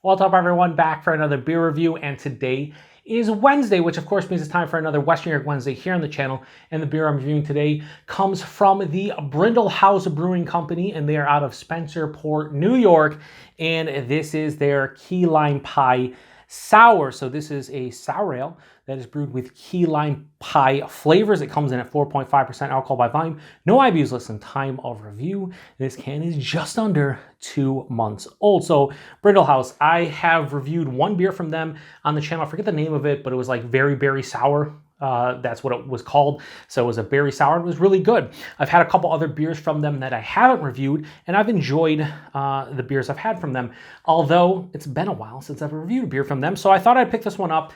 What's up, everyone? Back for another beer review, and today is Wednesday, which of course means it's time for another Western York Wednesday here on the channel. And the beer I'm reviewing today comes from the Brindle Haus Brewing Company, and they are out of Spencerport, New York. And this is their key lime pie sour. So this is a sour ale that is brewed with key lime pie flavors. It comes in at 4.5% alcohol by volume. No IBUs listed. Time of review. This can is just under 2 months old. So Brindle Haus, I have reviewed one beer from them on the channel. I forget the name of it, but it was like very berry sour. That's what it was called. So it was a berry sour. It was really good. I've had a couple other beers from them that I haven't reviewed, and I've enjoyed the beers I've had from them, although it's been a while since I've reviewed a beer from them. So I thought I'd pick this one up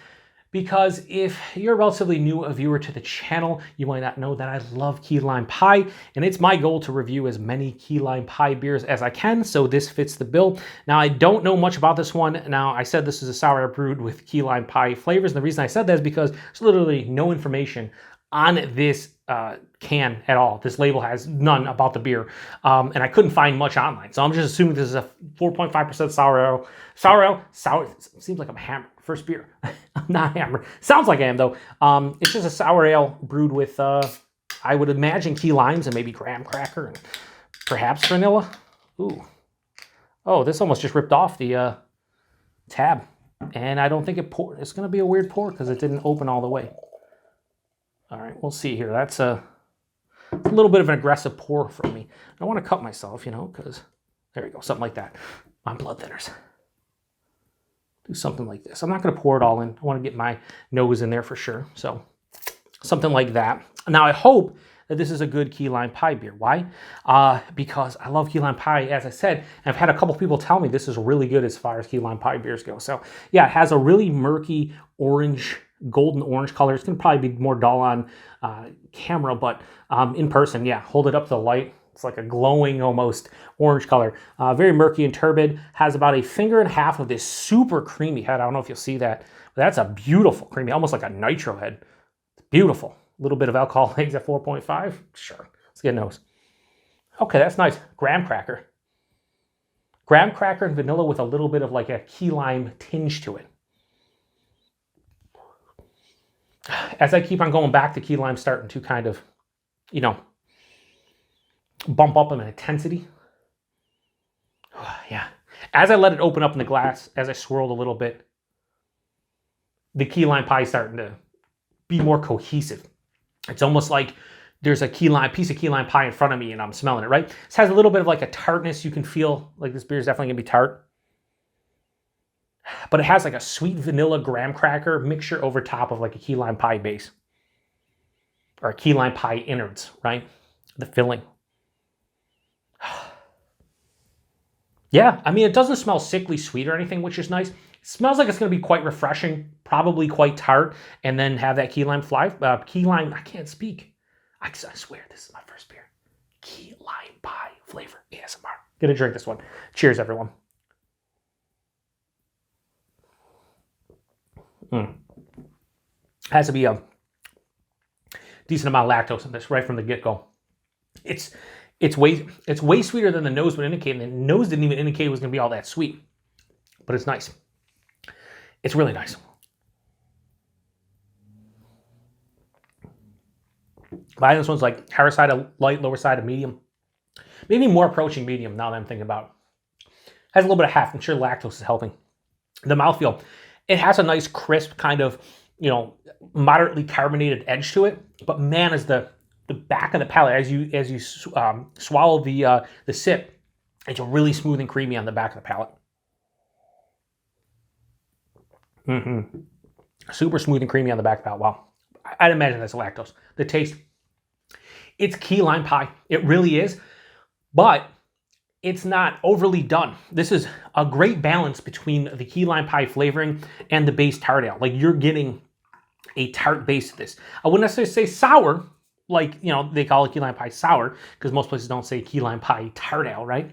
because if you're a relatively new viewer to the channel, you might not know that I love key lime pie, and it's my goal to review as many key lime pie beers as I can, so this fits the bill. Now, I don't know much about this one. Now, I said this is a sour ale brewed with key lime pie flavors, and the reason I said that is because there's literally no information on this can at all. This label has none about the beer, and I couldn't find much online, so I'm just assuming this is a 4.5% sour ale. Sour, seems like I'm hammered. First beer. I'm not hammered. Sounds like I am, though. It's just a sour ale brewed with, I would imagine, key limes and maybe graham cracker and perhaps vanilla. Ooh. Oh, this almost just ripped off the tab. And I don't think it poured. It's going to be a weird pour because it didn't open all the way. All right, we'll see here. That's a little bit of an aggressive pour for me. I want to cut myself, you know, because there we go. Something like that. On blood thinners. Do something like this. I'm not going to pour it all in. I want to get my nose in there for sure. So something like that. Now, I hope that this is a good key lime pie beer. Why? Because I love key lime pie, as I said. And I've had a couple people tell me this is really good as far as key lime pie beers go. So yeah, it has a really murky orange, golden orange color. It's going to probably be more dull on camera, but in person, yeah, hold it up to the light. It's like a glowing, almost orange color. Very murky and turbid. Has about a finger and a half of this super creamy head. I don't know if you'll see that. But that's a beautiful creamy, almost like a nitro head. It's beautiful. A little bit of alcohol legs at 4.5. Sure. Let's get a nose. Okay, that's nice. Graham cracker. Graham cracker and vanilla with a little bit of like a key lime tinge to it. As I keep on going back, the key lime's starting to kind of, you know, bump up in intensity. Yeah. As I let it open up in the glass, as I swirled a little bit, the key lime pie is starting to be more cohesive. It's almost like there's a piece of key lime pie in front of me and I'm smelling it, right? This has a little bit of like a tartness. You can feel like this beer is definitely gonna be tart. But it has like a sweet vanilla graham cracker mixture over top of like a key lime pie base. Or a key lime pie innards, right? The filling. Yeah, I mean, it doesn't smell sickly sweet or anything, which is nice. It smells like it's going to be quite refreshing, probably quite tart, and then have that key lime I can't speak. I swear this is my first beer. Key lime pie flavor ASMR. Gonna drink this one. Cheers, everyone. Has to be a decent amount of lactose in this right from the get-go. It's way sweeter than the nose would indicate, and the nose didn't even indicate it was going to be all that sweet. But it's nice. It's really nice. But this one's like higher side of light, lower side of medium. Maybe more approaching medium now that I'm thinking about it. Has a little bit of half. I'm sure lactose is helping. The mouthfeel. It has a nice crisp kind of, you know, moderately carbonated edge to it. But man, is the back of the palate, as you swallow the sip, it's really smooth and creamy on the back of the palate. Super smooth and creamy on the back of the palate. Wow. I'd imagine that's lactose. The taste, it's key lime pie. It really is, but it's not overly done. This is a great balance between the key lime pie flavoring and the base tart ale. Like, you're getting a tart base to this. I wouldn't necessarily say sour, like, you know, they call it key lime pie sour, because most places don't say key lime pie tart ale, right?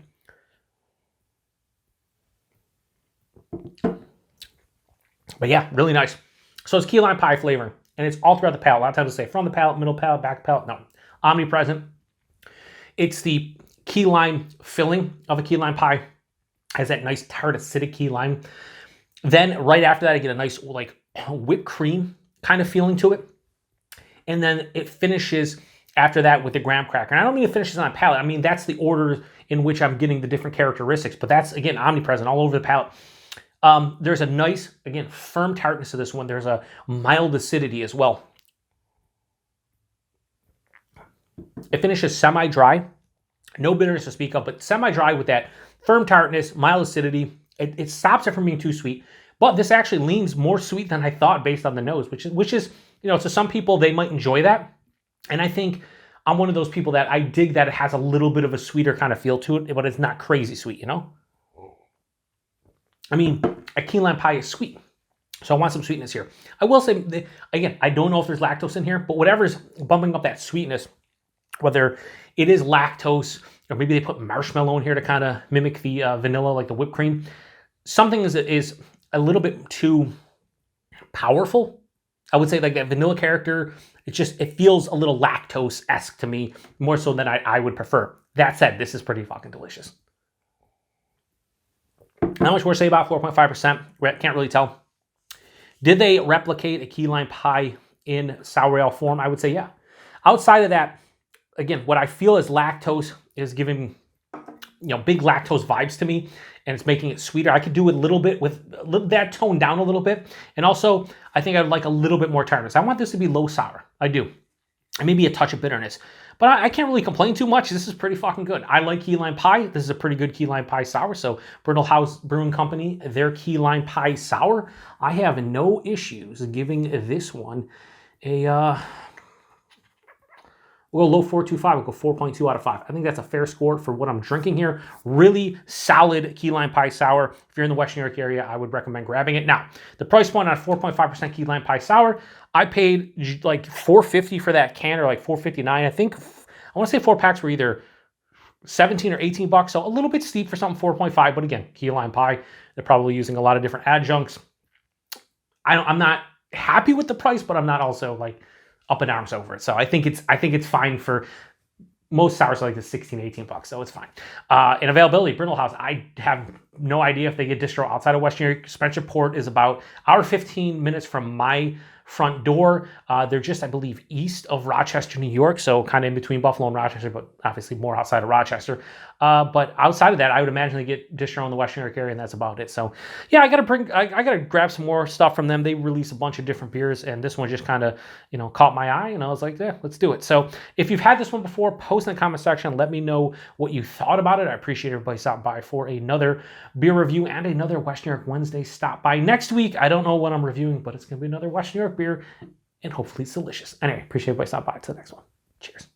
But yeah, really nice. So it's key lime pie flavoring, and it's all throughout the palate. A lot of times they say from the palate, middle palate, back palate. No, omnipresent. It's the key lime filling of a key lime pie. Has that nice tart acidic key lime. Then right after that, I get a nice like whipped cream kind of feeling to it. And then it finishes after that with the graham cracker. And I don't mean it finishes on palate. I mean, that's the order in which I'm getting the different characteristics, but that's, again, omnipresent all over the palate. There's a nice, again, firm tartness to this one. There's a mild acidity as well. It finishes semi-dry. No bitterness to speak of, but semi-dry with that firm tartness, mild acidity. It stops it from being too sweet. But this actually leans more sweet than I thought based on the nose, which is, you know, to some people, they might enjoy that. And I think I'm one of those people that I dig that it has a little bit of a sweeter kind of feel to it, but it's not crazy sweet, you know? I mean, a key lime pie is sweet, so I want some sweetness here. I will say, again, I don't know if there's lactose in here, but whatever's bumping up that sweetness, whether it is lactose or maybe they put marshmallow in here to kind of mimic the vanilla, like the whipped cream, something is a little bit too powerful. I would say like that vanilla character, it feels a little lactose-esque to me, more so than I would prefer. That said, this is pretty fucking delicious. Not much more to say about 4.5%. Can't really tell. Did they replicate a key lime pie in sour ale form? I would say yeah. Outside of that, again, what I feel is lactose is giving, you know, big lactose vibes to me, and it's making it sweeter. I could do it a little bit with that toned down a little bit. And also, I think I'd like a little bit more tartness. I want this to be low sour. I do. And maybe a touch of bitterness. But I can't really complain too much. This is pretty fucking good. I like key lime pie. This is a pretty good key lime pie sour. So Brindle Haus Brewing Company, their key lime pie sour, I have no issues giving this one a... We'll go low 4.25, we'll go 4.2 out of 5. I think that's a fair score for what I'm drinking here. Really solid key lime pie sour. If you're in the Western New York area, I would recommend grabbing it. Now, the price point on 4.5% key lime pie sour, I paid like $4.50 for that can, or like $4.59. I think, I want to say 4 packs were either 17 or 18 bucks, so a little bit steep for something 4.5, but again, key lime pie, they're probably using a lot of different adjuncts. I'm not happy with the price, but I'm not also like up in arms over it. So I think it's fine for most sours like the 16, 18 bucks. So it's fine. In availability, Brindle Haus, I have no idea if they get distro outside of Western New York. Spencerport is about hour 15 minutes from my front door. They're just, I believe, east of Rochester, New York. So kind of in between Buffalo and Rochester, but obviously more outside of Rochester. But outside of that, I would imagine they get distro in the Western New York area, and that's about it. So yeah, I gotta grab some more stuff from them. They release a bunch of different beers, and this one just kind of, you know, caught my eye, and I was like, yeah, let's do it. So if you've had this one before, post in the comment section. Let me know what you thought about it. I appreciate everybody stopping by for another beer review and another Western New York Wednesday. Stop by next week. I don't know what I'm reviewing, but it's gonna be another Western New York beer, and hopefully it's delicious. Anyway, appreciate everybody stopping by. Till the next one. Cheers.